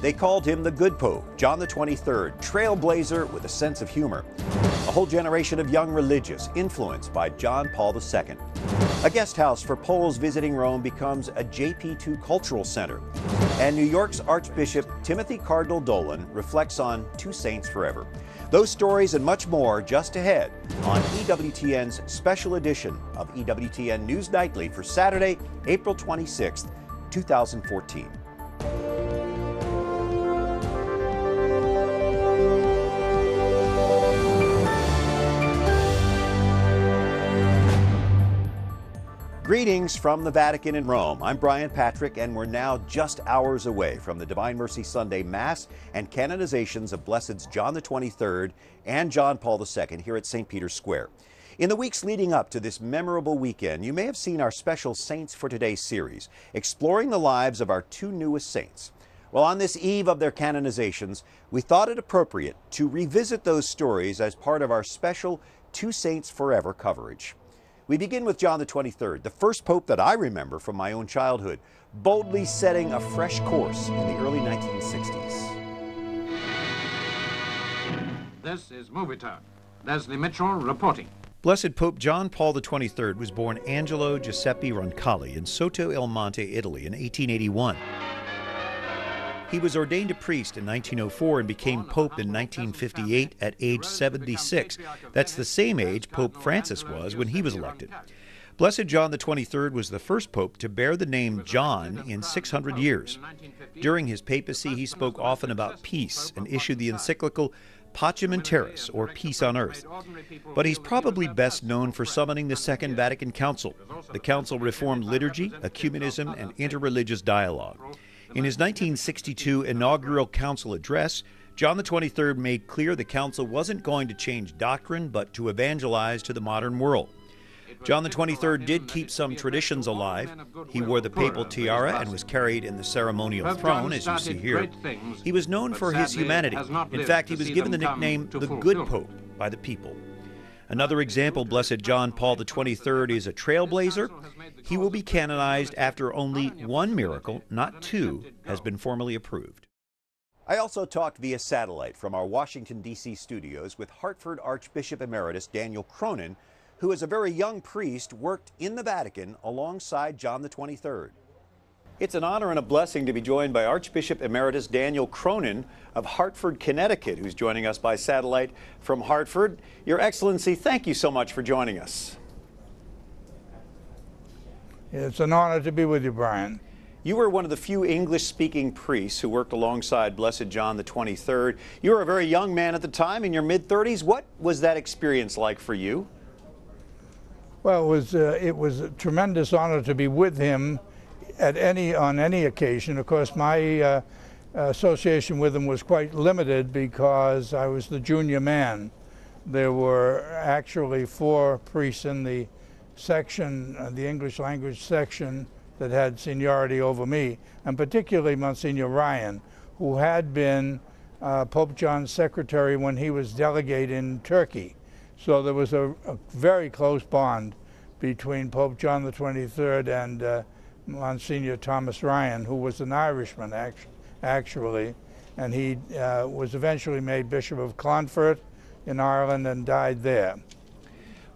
They called him the Good Pope, John the 23rd, trailblazer with a sense of humor. A whole generation of young religious influenced by John Paul II. A guest house for Poles visiting Rome becomes a JP2 cultural center. And New York's Archbishop Timothy Cardinal Dolan reflects on two saints forever. Those stories and much more just ahead on EWTN's special edition of EWTN News Nightly for Saturday, April 26th, 2014. Greetings from the Vatican in Rome. I'm Brian Patrick, and we're now just hours away from the Divine Mercy Sunday Mass and canonizations of Blesseds John the 23rd and John Paul II here at St. Peter's Square. In the weeks leading up to this memorable weekend, you may have seen our special Saints for Today series, exploring the lives of our two newest saints. Well, on this eve of their canonizations, we thought it appropriate to revisit those stories as part of our special Two Saints Forever coverage. We begin with John the 23rd, the first pope that I remember from my own childhood, boldly setting a fresh course in the early 1960s. This is Movie Time. Leslie Mitchell reporting. Blessed Pope John Paul XXIII was born Angelo Giuseppe Roncalli in Sotto il Monte, Italy in 1881. He was ordained a priest in 1904 and became Pope in 1958 at age 76. That's the same age Pope Francis was when he was elected. Blessed John XXIII was the first pope to bear the name John in 600 years. During his papacy, he spoke often about peace and issued the encyclical Pacem in Terris, or Peace on Earth. But he's probably best known for summoning the Second Vatican Council. The council reformed liturgy, ecumenism, and interreligious dialogue. In his 1962 inaugural council address, John XXIII made clear the council wasn't going to change doctrine, but to evangelize to the modern world. John XXIII did keep some traditions alive. He wore the papal tiara and was carried in the ceremonial throne, as you see here. He was known for his humanity. In fact, he was given the nickname the Good Pope by the people. Another example, Blessed John Paul XXIII is a trailblazer. He will be canonized after only one miracle, not two, has been formally approved. I also talked via satellite from our Washington, D.C. studios with Hartford Archbishop Emeritus Daniel Cronin, who as a very young priest worked in the Vatican alongside John XXIII. It's an honor and a blessing to be joined by Archbishop Emeritus Daniel Cronin of Hartford, Connecticut, who's joining us by satellite from Hartford. Your Excellency, thank you so much for joining us. It's an honor to be with you, Brian. You were one of the few English-speaking priests who worked alongside Blessed John XXIII. You were a very young man at the time, in your mid-30s. What was that experience like for you? Well, it was a tremendous honor to be with him on any occasion. Of course, my association with him was quite limited because I was the junior man. There were actually 4 priests in the section, the English language section, that had seniority over me, and particularly Monsignor Ryan, who had been Pope John's secretary when he was delegate in Turkey. So there was a very close bond between Pope John XXIII and Monsignor Thomas Ryan, who was an Irishman actually, and he was eventually made Bishop of Clonfert in Ireland and died there.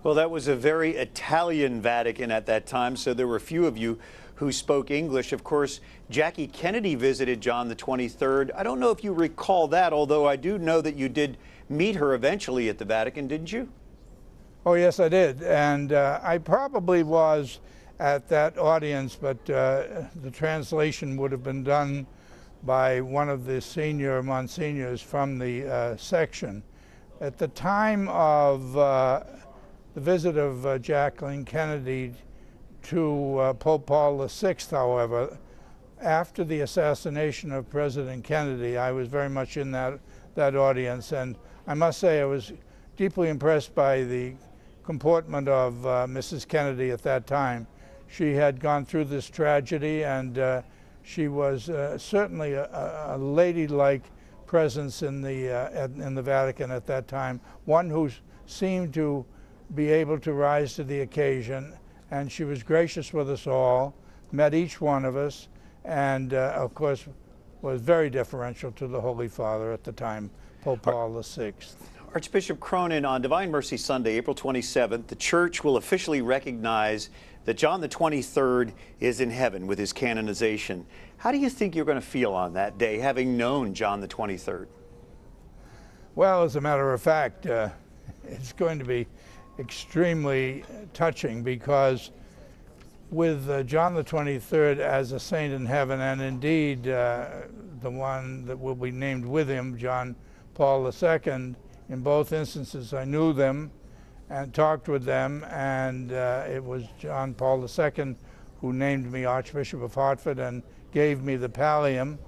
Well, that was a very Italian Vatican at that time, so there were few of you who spoke English. Of course, Jackie Kennedy visited John XXIII. I don't know if you recall that, although I do know that you did meet her eventually at the Vatican, didn't you? Oh, yes, I did. And I probably was at that audience, but the translation would have been done by one of the senior monsignors from the section. At the time of the visit of Jacqueline Kennedy to Pope Paul VI, however, after the assassination of President Kennedy, I was very much in that audience, and I must say I was deeply impressed by the comportment of Mrs. Kennedy at that time. She had gone through this tragedy, and she was certainly a ladylike presence in the Vatican at that time, one who seemed to be able to rise to the occasion, and she was gracious with us all, met each one of us, and of course was very deferential to the Holy Father at the time, Pope Paul VI. Archbishop Cronin, on Divine Mercy Sunday, April 27th, the Church will officially recognize that John the 23rd is in heaven with his canonization. How do you think you're going to feel on that day, having known John the 23rd? Well, as a matter of fact, it's going to be extremely touching, because with John the 23rd as a saint in heaven, and indeed the one that will be named with him, John Paul II, in both instances I knew them and talked with them, and it was John Paul II who named me Archbishop of Hartford and gave me the pallium.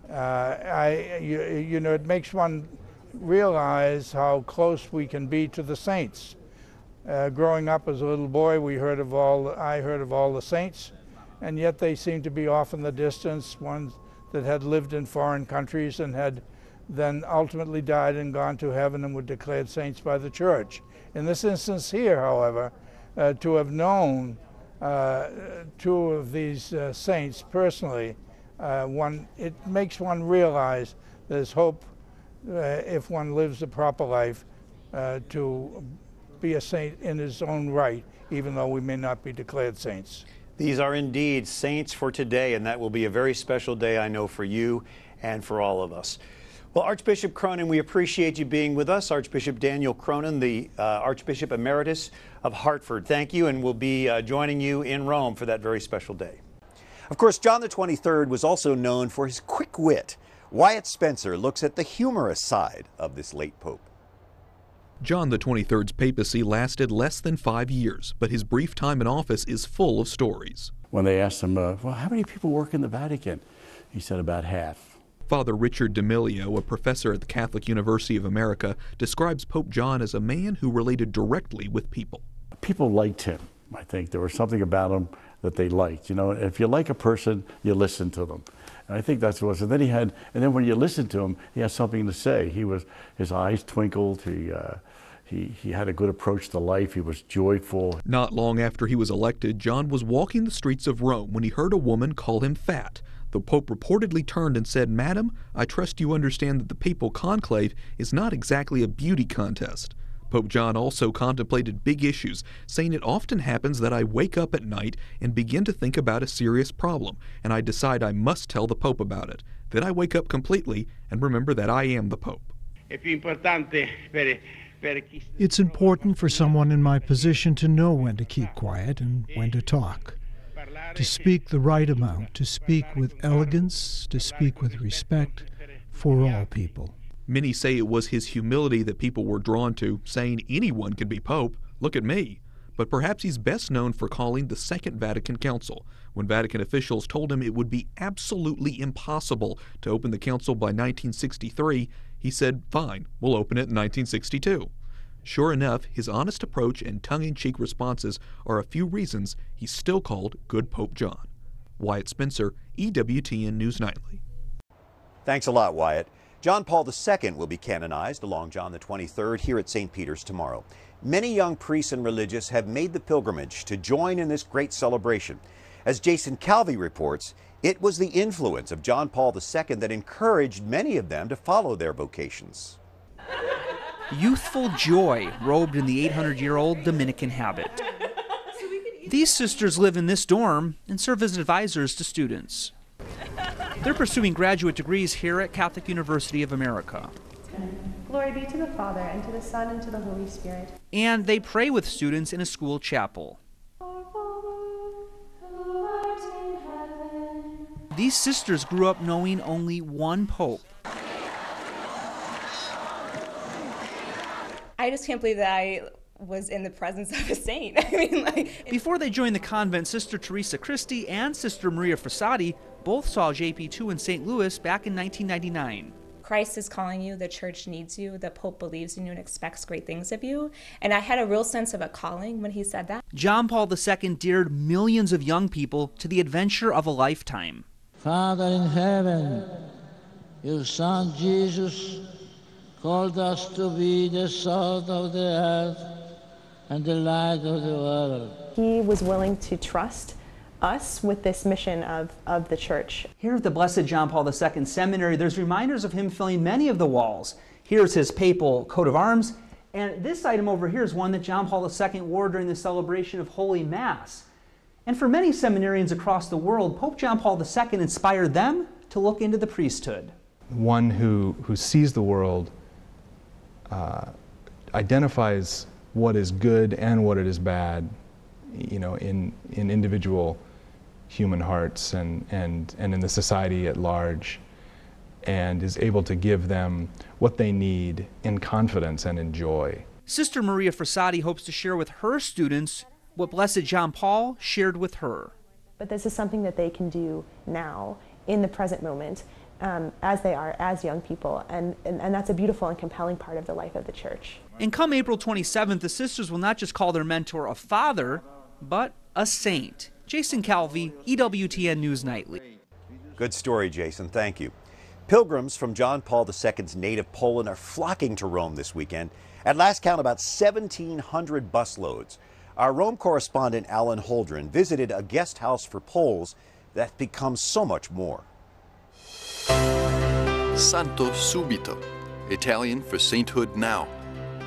You know, it makes one realize how close we can be to the saints. Growing up as a little boy, I heard of all the saints, and yet they seem to be off in the distance, ones that had lived in foreign countries and had then ultimately died and gone to heaven and were declared saints by the Church. In this instance here, however, to have known two of these saints personally, it makes one realize there's hope if one lives a proper life to be a saint in his own right, even though we may not be declared saints. These are indeed saints for today, and that will be a very special day, I know, for you and for all of us. Well, Archbishop Cronin, we appreciate you being with us. Archbishop Daniel Cronin, the Archbishop Emeritus of Hartford. Thank you, and we'll be joining you in Rome for that very special day. Of course, John the 23rd was also known for his quick wit. Wyatt Spencer looks at the humorous side of this late pope. John the 23rd's papacy lasted less than 5 years, but his brief time in office is full of stories. When they asked him, well, how many people work in the Vatican? He said about half. Father Richard D'Amelio, a professor at the Catholic University of America, describes Pope John as a man who related directly with people. People liked him, I think. There was something about him that they liked. You know, if you like a person, you listen to them. And I think that's what it was. And then when you listen to him, he had something to say. His eyes twinkled. He had a good approach to life. He was joyful. Not long after he was elected, John was walking the streets of Rome when he heard a woman call him fat. The Pope reportedly turned and said, "Madam, I trust you understand that the papal conclave is not exactly a beauty contest." Pope John also contemplated big issues, saying it often happens that I wake up at night and begin to think about a serious problem, and I decide I must tell the Pope about it. Then I wake up completely and remember that I am the Pope. It's important for someone in my position to know when to keep quiet and when to talk, to speak the right amount, to speak with elegance, to speak with respect for all people. Many say it was his humility that people were drawn to, saying anyone can be Pope, look at me. But perhaps he's best known for calling the Second Vatican Council. When Vatican officials told him it would be absolutely impossible to open the council by 1963, he said, fine, we'll open it in 1962. Sure enough, his honest approach and tongue-in-cheek responses are a few reasons he's still called Good Pope John. Wyatt Spencer, EWTN News Nightly. Thanks a lot, Wyatt. John Paul II will be canonized along John the 23rd here at St. Peter's tomorrow. Many young priests and religious have made the pilgrimage to join in this great celebration. As Jason Calvi reports, it was the influence of John Paul II that encouraged many of them to follow their vocations. Youthful joy robed in the 800-year-old Dominican habit. These sisters live in this dorm and serve as advisors to students. They're pursuing graduate degrees here at Catholic University of America. Glory be to the Father, and to the Son, and to the Holy Spirit. And they pray with students in a school chapel. These sisters grew up knowing only one pope. I just can't believe that I was in the presence of a saint. Before they joined the convent, Sister Teresa Christie and Sister Maria Frassati both saw JP2 in St. Louis back in 1999. Christ is calling you, the church needs you, the Pope believes in you and expects great things of you. And I had a real sense of a calling when he said that. John Paul II dared millions of young people to the adventure of a lifetime. Father in heaven, your Son Jesus called us to be the salt of the earth and the light of the world. He was willing to trust us with this mission of the Church. Here at the Blessed John Paul II Seminary, there's reminders of him filling many of the walls. Here's his papal coat of arms, and this item over here is one that John Paul II wore during the celebration of Holy Mass. And for many seminarians across the world, Pope John Paul II inspired them to look into the priesthood. One who sees the world, identifies what is good and what it is bad, you know, in individual human hearts and in the society at large, and is able to give them what they need in confidence and in joy. Sister Maria Frassati hopes to share with her students what Blessed John Paul shared with her. But this is something that they can do now, in the present moment, as they are, as young people, and that's a beautiful and compelling part of the life of the Church. And come April 27th, the sisters will not just call their mentor a father, but a saint. Jason Calvi, EWTN News Nightly. Good story, Jason. Thank you. Pilgrims from John Paul II's native Poland are flocking to Rome this weekend. At last count, about 1,700 busloads. Our Rome correspondent Alan Holdren visited a guest house for Poles that becomes so much more. Santo subito, Italian for sainthood now.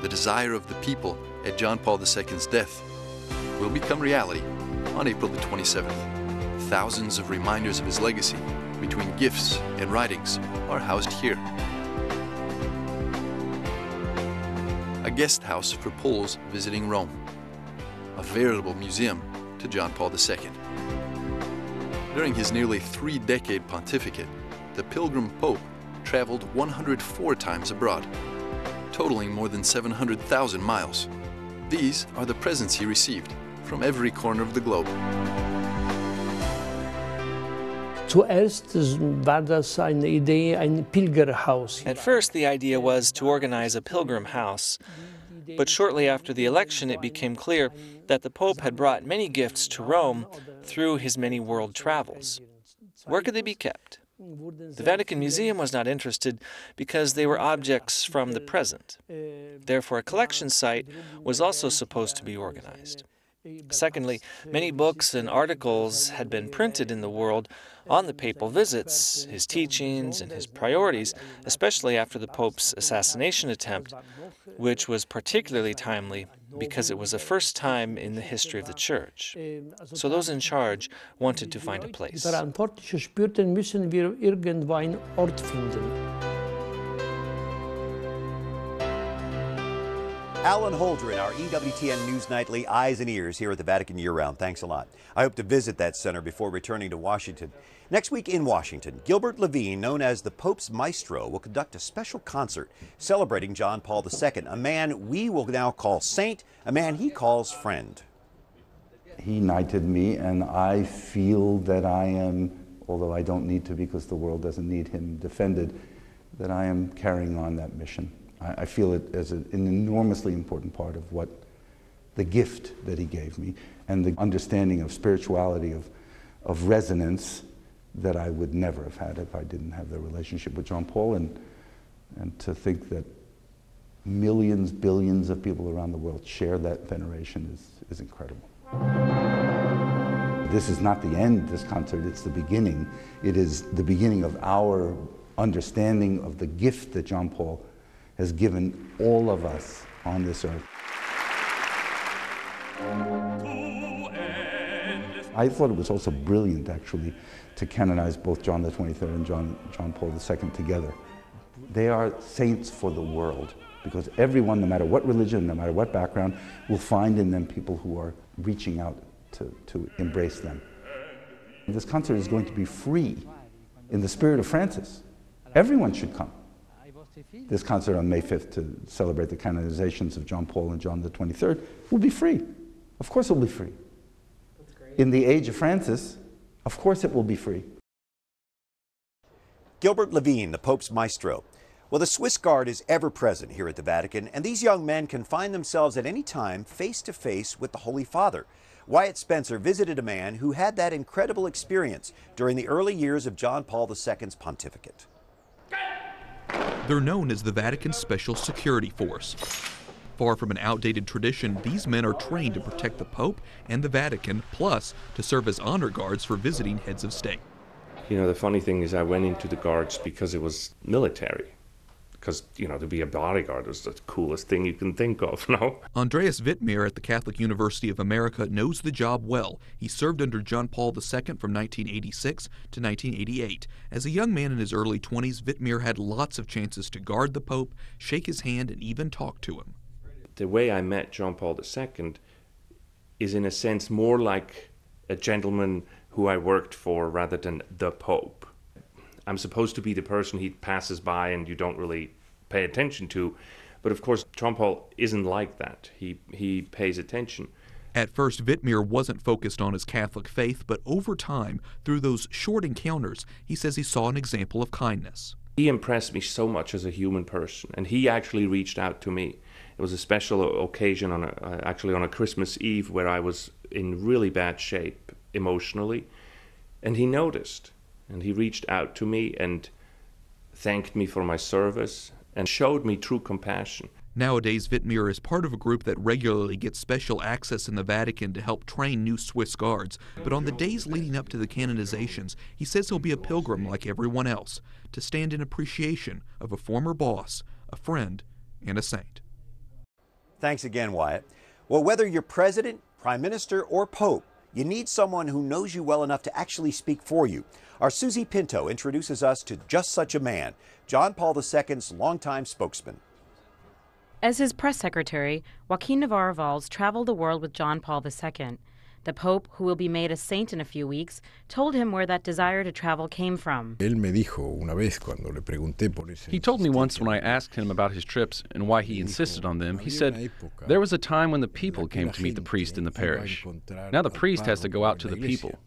The desire of the people at John Paul II's death will become reality on April the 27th. Thousands of reminders of his legacy between gifts and writings are housed here. A guest house for Poles visiting Rome. A veritable museum to John Paul II. During his nearly 3-decade pontificate, the pilgrim pope traveled 104 times abroad, totaling more than 700,000 miles. These are the presents he received from every corner of the globe. At first, the idea was to organize a pilgrim house, but shortly after the election, it became clear that the Pope had brought many gifts to Rome through his many world travels. Where could they be kept? The Vatican Museum was not interested because they were objects from the present. Therefore, a collection site was also supposed to be organized. Secondly, many books and articles had been printed in the world on the papal visits, his teachings, and his priorities, especially after the Pope's assassination attempt, which was particularly timely because it was the first time in the history of the Church. So those in charge wanted to find a place. Alan Holdren, our EWTN News Nightly eyes and ears here at the Vatican year-round. Thanks a lot. I hope to visit that center before returning to Washington. Next week in Washington, Gilbert Levine, known as the Pope's Maestro, will conduct a special concert celebrating John Paul II, a man we will now call saint, a man he calls friend. He knighted me, and I feel that I am, although I don't need to because the world doesn't need him defended, that I am carrying on that mission. I feel it as an enormously important part of what the gift that he gave me, and the understanding of spirituality, of resonance that I would never have had if I didn't have the relationship with John Paul, and to think that millions, billions of people around the world share that veneration is incredible. This is not the end, this concert, it's the beginning. It is the beginning of our understanding of the gift that John Paul has given all of us on this earth. I thought it was also brilliant, actually, to canonize both John the 23rd and John Paul II together. They are saints for the world, because everyone, no matter what religion, no matter what background, will find in them people who are reaching out to embrace them. This concert is going to be free in the spirit of Francis. Everyone should come. This concert on May 5th to celebrate the canonizations of John Paul and John the 23rd will be free. Of course it will be free. In the age of Francis, of course it will be free. Gilbert Levine, the Pope's Maestro. Well, the Swiss Guard is ever present here at the Vatican, and these young men can find themselves at any time face to face with the Holy Father. Wyatt Spencer visited a man who had that incredible experience during the early years of John Paul II's pontificate. They're known as the Vatican Special Security Force. Far from an outdated tradition, these men are trained to protect the Pope and the Vatican, plus to serve as honor guards for visiting heads of state. You know, the funny thing is I went into the guards because it was military. Because, you know, to be a bodyguard is the coolest thing you can think of, no? Andreas Wittmer at the Catholic University of America knows the job well. He served under John Paul II from 1986 to 1988. As a young man in his early 20s, Wittmer had lots of chances to guard the Pope, shake his hand, and even talk to him. The way I met John Paul II is in a sense more like a gentleman who I worked for rather than the Pope. I'm supposed to be the person he passes by and you don't really pay attention to. But of course, John Paul isn't like that. He pays attention. At first, Wittmer wasn't focused on his Catholic faith, but over time, through those short encounters, he says he saw an example of kindness. He impressed me so much as a human person, and he actually reached out to me. It was a special occasion actually on a Christmas Eve where I was in really bad shape emotionally, and he noticed. And he reached out to me and thanked me for my service and showed me true compassion. Nowadays, Wittmer is part of a group that regularly gets special access in the Vatican to help train new Swiss guards. But on the days leading up to the canonizations, he says he'll be a pilgrim like everyone else, to stand in appreciation of a former boss, a friend, and a saint. Thanks again, Wyatt. Well, whether you're president, prime minister, or pope, you need someone who knows you well enough to actually speak for you. Our Susie Pinto introduces us to just such a man, John Paul II's longtime spokesman. As his press secretary, Joaquin Navarro-Valls traveled the world with John Paul II. The Pope, who will be made a saint in a few weeks, told him where that desire to travel came from. He told me once when I asked him about his trips and why he insisted on them, he said, there was a time when the people came to meet the priest in the parish. Now the priest has to go out to the people.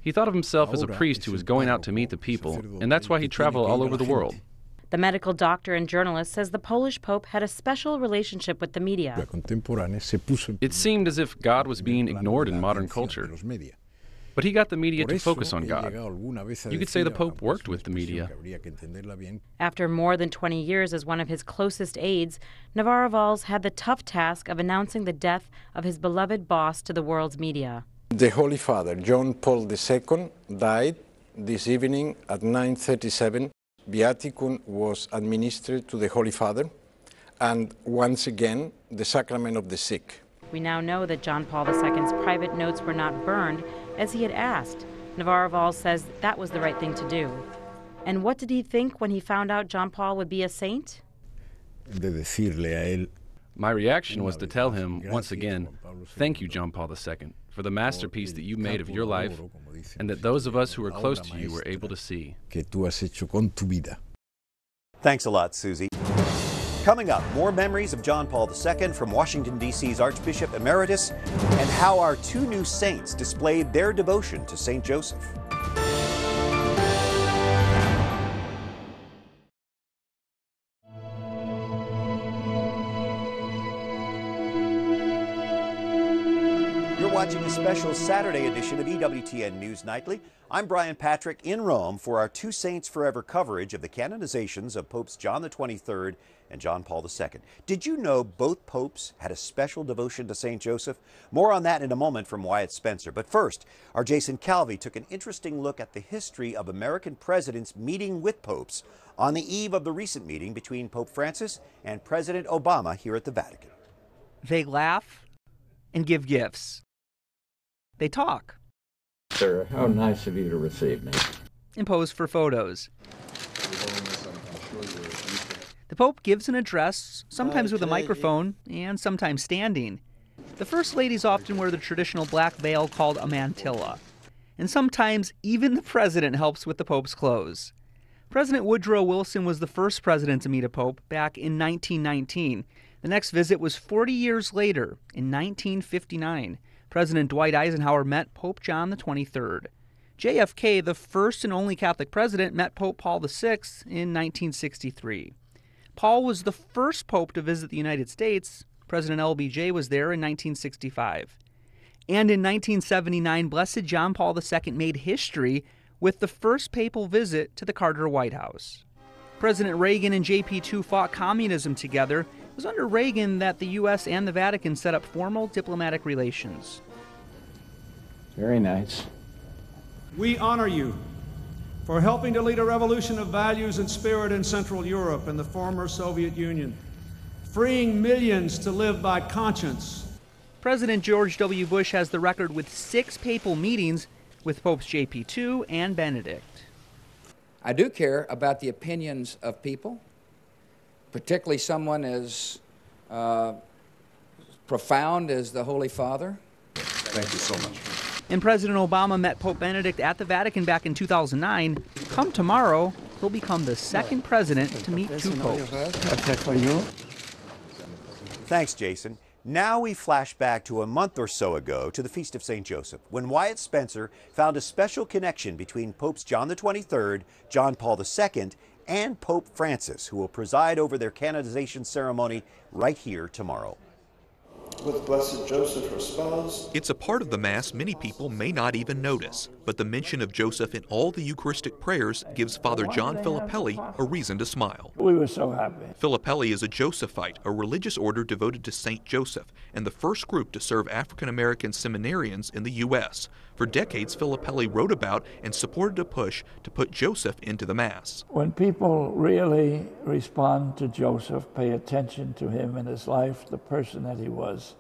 He thought of himself as a priest who was going out to meet the people, and that's why he traveled all over the world. The medical doctor and journalist says the Polish Pope had a special relationship with the media. It seemed as if God was being ignored in modern culture. But he got the media to focus on God. You could say the Pope worked with the media. After more than 20 years as one of his closest aides, Navarro-Valls had the tough task of announcing the death of his beloved boss to the world's media. The Holy Father, John Paul II, died this evening at 9:37. Viaticum was administered to the Holy Father, and once again, the sacrament of the sick. We now know that John Paul II's private notes were not burned, as he had asked. Navarro-Valls says that was the right thing to do. And what did he think when he found out John Paul would be a saint? My reaction was to tell him, once again, thank you, John Paul II, for the masterpiece that you made of your life, and that those of us who were close to you were able to see. Thanks a lot, Susie. Coming up, more memories of John Paul II from Washington, D.C.'s Archbishop Emeritus, and how our two new saints displayed their devotion to St. Joseph. Watching a special Saturday edition of EWTN News Nightly. I'm Brian Patrick in Rome for our Two Saints Forever coverage of the canonizations of Popes John XXIII and John Paul II. Did you know both popes had a special devotion to St. Joseph? More on that in a moment from Wyatt Spencer. But first, our Jason Calvi took an interesting look at the history of American presidents meeting with popes on the eve of the recent meeting between Pope Francis and President Obama here at the Vatican. They laugh and give gifts. They talk. Sir, how nice of you to receive me. And pose for photos. The Pope gives an address, sometimes with a microphone, and sometimes standing. The First Ladies often wear the traditional black veil called a mantilla. And sometimes even the President helps with the Pope's clothes. President Woodrow Wilson was the first president to meet a Pope back in 1919. The next visit was 40 years later, in 1959. President Dwight Eisenhower met Pope John XXIII. JFK, the first and only Catholic president, met Pope Paul VI in 1963. Paul was the first pope to visit the United States. President LBJ was there in 1965. And in 1979, Blessed John Paul II made history with the first papal visit to the Carter White House. President Reagan and JP2 fought communism together, It was under Reagan that the U.S. and the Vatican set up formal diplomatic relations. Very nice. We honor you for helping to lead a revolution of values and spirit in Central Europe and the former Soviet Union, freeing millions to live by conscience. President George W. Bush has the record with 6 papal meetings with Popes JP2 and Benedict. I do care about the opinions of people, particularly someone as profound as the Holy Father. Thank you so much. And President Obama met Pope Benedict at the Vatican back in 2009. Come tomorrow, he'll become the second president to meet 2 popes. Thanks, Jason. Now we flash back to a month or so ago to the Feast of St. Joseph, when Wyatt Spencer found a special connection between Popes John XXIII, John Paul II, and Pope Francis, who will preside over their canonization ceremony right here tomorrow. With Blessed Joseph, her spouse. It's a part of the Mass many people may not even notice, but the mention of Joseph in all the Eucharistic prayers gives Father John Filippelli a reason to smile. We were so happy. Filippelli is a Josephite, a religious order devoted to St. Joseph, and the first group to serve African-American seminarians in the U.S. For decades, Filippelli wrote about and supported a push to put Joseph into the Mass. When people really respond to Joseph, pay attention to him and his life, the person that he was,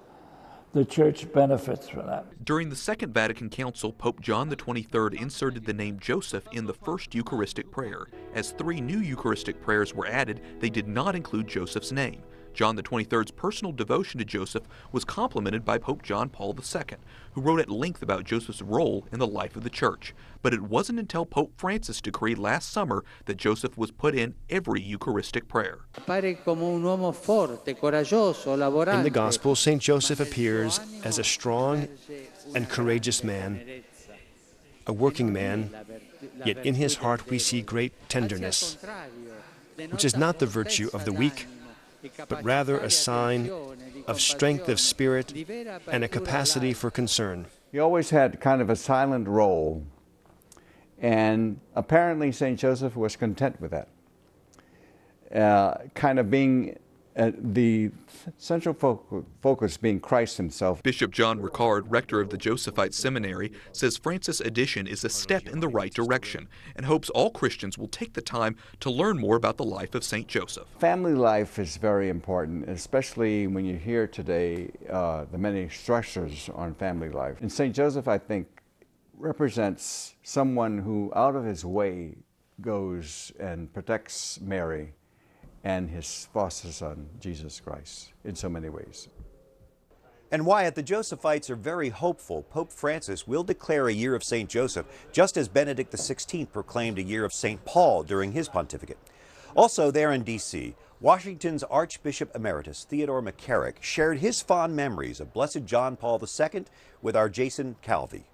the Church benefits from that. During the Second Vatican Council, Pope John XXIII inserted the name Joseph in the first Eucharistic prayer. As 3 new Eucharistic prayers were added, they did not include Joseph's name. John XXIII's personal devotion to Joseph was complemented by Pope John Paul II, who wrote at length about Joseph's role in the life of the Church. But it wasn't until Pope Francis decreed last summer that Joseph was put in every Eucharistic prayer. In the Gospel, St. Joseph appears as a strong and courageous man, a working man, yet in his heart we see great tenderness, which is not the virtue of the weak, but rather a sign of strength of spirit and a capacity for concern. He always had kind of a silent role, and apparently St. Joseph was content with that. Kind of being the central focus being Christ himself. Bishop John Ricard, rector of the Josephite Seminary, says Francis' addition is a step in the right direction and hopes all Christians will take the time to learn more about the life of St. Joseph. Family life is very important, especially when you hear today the many stressors on family life. And St. Joseph, I think, represents someone who out of his way goes and protects Mary and his foster son, Jesus Christ, in so many ways. And Wyatt, the Josephites are very hopeful Pope Francis will declare a year of St. Joseph, just as Benedict XVI proclaimed a year of St. Paul during his pontificate. Also there in D.C., Washington's Archbishop Emeritus Theodore McCarrick shared his fond memories of Blessed John Paul II with our Jason Calvi.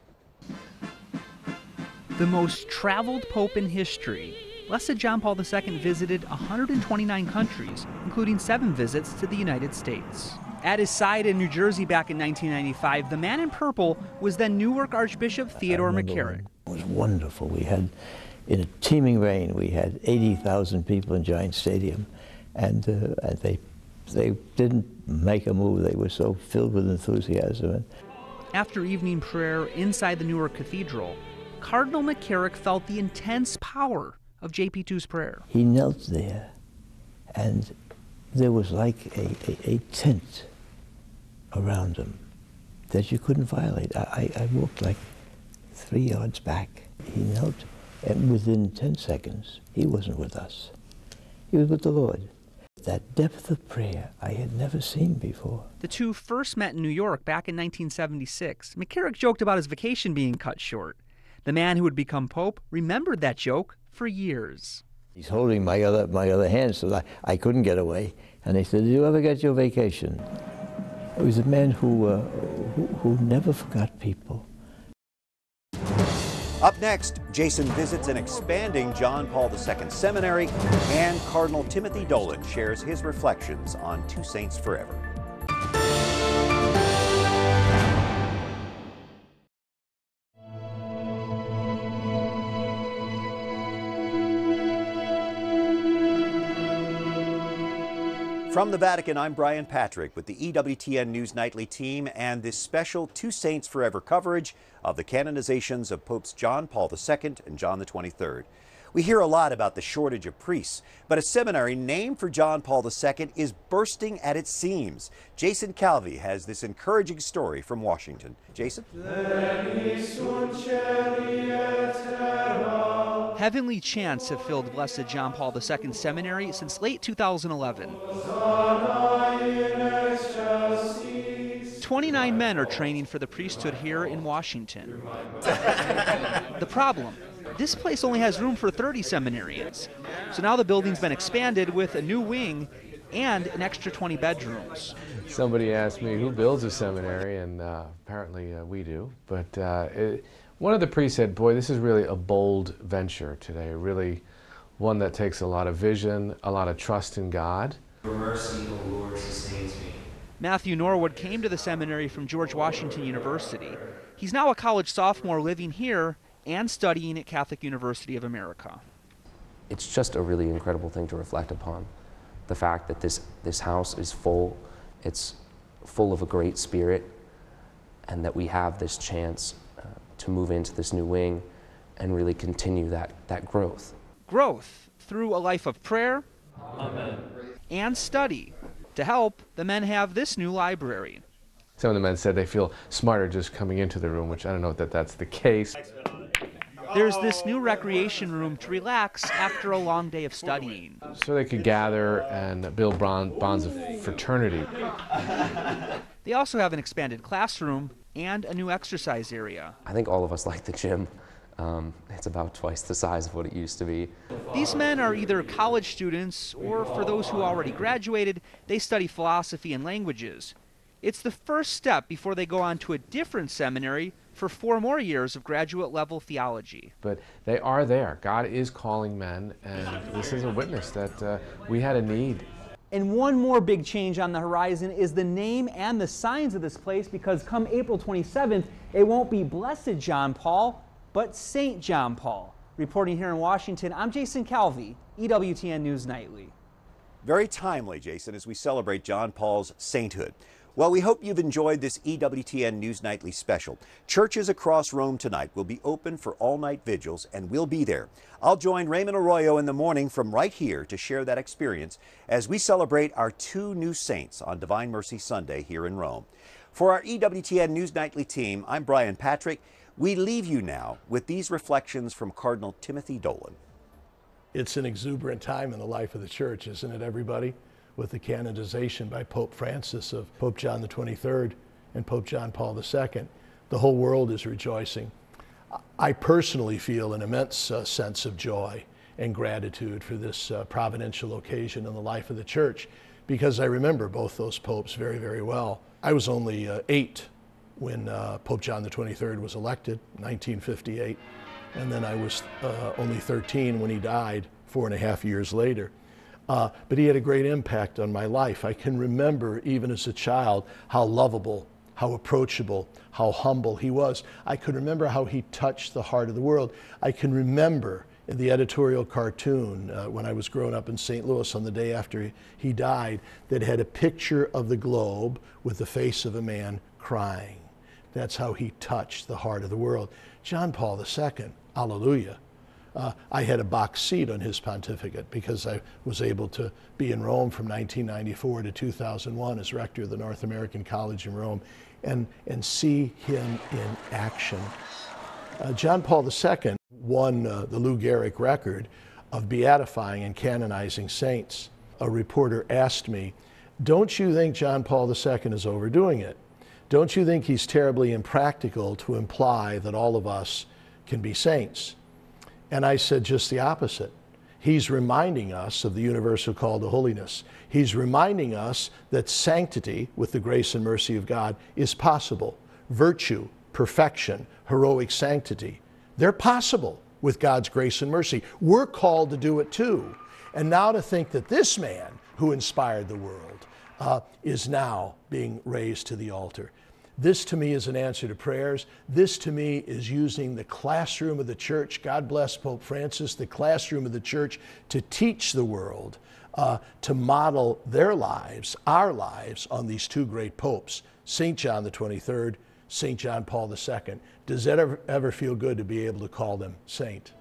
The most traveled pope in history, Blessed John Paul II visited 129 countries, including 7 visits to the United States. At his side in New Jersey back in 1995, the man in purple was then Newark Archbishop Theodore McCarrick. It was wonderful. We had, in a teeming rain, we had 80,000 people in Giant Stadium, and they didn't make a move. They were so filled with enthusiasm. After evening prayer inside the Newark Cathedral, Cardinal McCarrick felt the intense power of JP2's prayer. He knelt there, and there was like a tent around him that you couldn't violate. I walked like 3 yards back. He knelt, and within 10 seconds, he wasn't with us. He was with the Lord. That depth of prayer I had never seen before. The 2 first met in New York back in 1976. McCarrick joked about his vacation being cut short. The man who would become Pope remembered that joke for years. He's holding my other hand so I couldn't get away. And he said, "Did you ever get your vacation?" It was a man who never forgot people. Up next, Jason visits an expanding John Paul II seminary, and Cardinal Timothy Dolan shares his reflections on 2 saints forever. From the Vatican, I'm Brian Patrick with the EWTN News Nightly team and this special Two Saints Forever coverage of the canonizations of Popes John Paul II and John XXIII. We hear a lot about the shortage of priests, but a seminary named for John Paul II is bursting at its seams. Jason Calvi has this encouraging story from Washington. Jason? Heavenly chants have filled Blessed John Paul II Seminary since late 2011. 29 men are training for the priesthood here in Washington. The problem? This place only has room for 30 seminarians. So now the building's been expanded with a new wing and an extra 20 bedrooms. Somebody asked me who builds a seminary, and apparently we do. But one of the priests said, boy, this is really a bold venture today, really one that takes a lot of vision, a lot of trust in God. For mercy, O Lord, sustains me. Matthew Norwood came to the seminary from George Washington University. He's now a college sophomore living here and studying at Catholic University of America. It's just a really incredible thing to reflect upon. The fact that this house is full, it's full of a great spirit, and that we have this chance to move into this new wing and really continue that growth. Growth through a life of prayer. Amen. And study. To help, the men have this new library. Some of the men said they feel smarter just coming into the room, which I don't know that that's the case. There's this new recreation room to relax after a long day of studying. So they could gather and build bonds of fraternity. They also have an expanded classroom and a new exercise area. I think all of us like the gym. It's about twice the size of what it used to be. These men are either college students, or for those who already graduated, they study philosophy and languages. It's the first step before they go on to a different seminary for 4 more years of graduate-level theology. But they are there. God is calling men, and this is a witness that we had a need. And one more big change on the horizon is the name and the signs of this place, because come April 27th, it won't be Blessed John Paul, but St. John Paul. Reporting here in Washington, I'm Jason Calvi, EWTN News Nightly. Very timely, Jason, as we celebrate John Paul's sainthood. Well, we hope you've enjoyed this EWTN News Nightly special. Churches across Rome tonight will be open for all-night vigils, and we'll be there. I'll join Raymond Arroyo in the morning from right here to share that experience as we celebrate our 2 new saints on Divine Mercy Sunday here in Rome. For our EWTN News Nightly team, I'm Brian Patrick. We leave you now with these reflections from Cardinal Timothy Dolan. It's an exuberant time in the life of the church, isn't it, everybody? With the canonization by Pope Francis of Pope John XXIII and Pope John Paul II. The whole world is rejoicing. I personally feel an immense sense of joy and gratitude for this providential occasion in the life of the church, because I remember both those popes very, very well. I was only 8 when Pope John XXIII was elected, 1958, and then I was only 13 when he died 4.5 years later. But he had a great impact on my life. I can remember, even as a child, how lovable, how approachable, how humble he was. I can remember how he touched the heart of the world. I can remember in the editorial cartoon when I was growing up in St. Louis on the day after he died, that had a picture of the globe with the face of a man crying. That's how he touched the heart of the world. John Paul II, alleluia. I had a box seat on his pontificate because I was able to be in Rome from 1994 to 2001 as rector of the North American College in Rome and see him in action. John Paul II won the Lou Gehrig record of beatifying and canonizing saints. A reporter asked me, "Don't you think John Paul II is overdoing it? Don't you think he's terribly impractical to imply that all of us can be saints?" And I said just the opposite. He's reminding us of the universal call to holiness. He's reminding us that sanctity, with the grace and mercy of God, is possible. Virtue, perfection, heroic sanctity, they're possible with God's grace and mercy. We're called to do it too. And now to think that this man who inspired the world is now being raised to the altar. This to me is an answer to prayers. This to me is using the classroom of the church, God bless Pope Francis, the classroom of the church to teach the world, to model their lives, our lives, on these two great popes, St. John the 23rd, St. John Paul II. Does that ever feel good to be able to call them saint?